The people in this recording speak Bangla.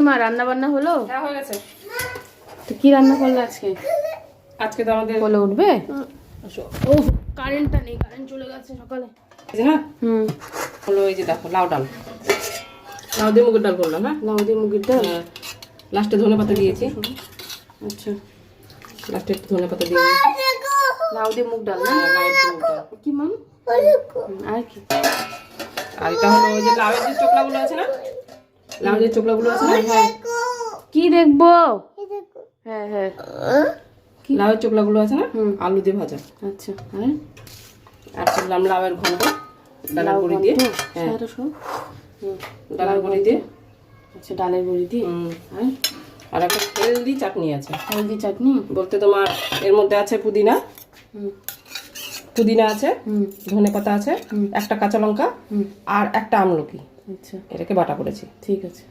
মা রান্না বান্না হলো? হ্যাঁ হয়ে গেছে। তো কি রান্না করলে আজকে? আজকে তো আমাদের বলে উঠবে। ও কারেন্টটা নেই, কারেন্ট চলে গেছে সকালে। হ্যাঁ হলো এই যে দেখো লাউ ডাল, লাউ দিয়ে মুগের ডাল করলাম। হ্যাঁ লাউ দিয়ে মুগের ডাল। লাস্টে ধনে পাতা দিয়েছি। আচ্ছা লাস্টে একটু ধনে পাতা দিয়েছি। লাউ দিয়ে মুগ ডাল না? লাউ দিয়ে মুগ ডাল। কি মাম? আর কি? আর এটা হলো ওই যে লাউয়ের যে চোকলাগুলো আছে না, লাউ যে চোকলাগুলো আছে না, হ্যাঁ কি দেখবো? হ্যাঁ হ্যাঁ লাউয়ের চোকলাগুলো আছে না, আলু দিয়ে ভাজা। আচ্ছা আর করলাম লাউয়ের ঘন্ট ডালের বড়ি দিয়ে। হ্যাঁ ডালের বড়ি দিয়ে। আচ্ছা ডালের বড়ি দিয়ে। আর একটা হেলদি চাটনি আছে। হেলদি চাটনি বলতে তোমার এর মধ্যে আছে পুদিনা, পুদিনা আছে, ধনে পাতা আছে, একটা কাঁচা লঙ্কা আর একটা আমলকি। আচ্ছা এটাকে বাটা করেছি। ঠিক আছে।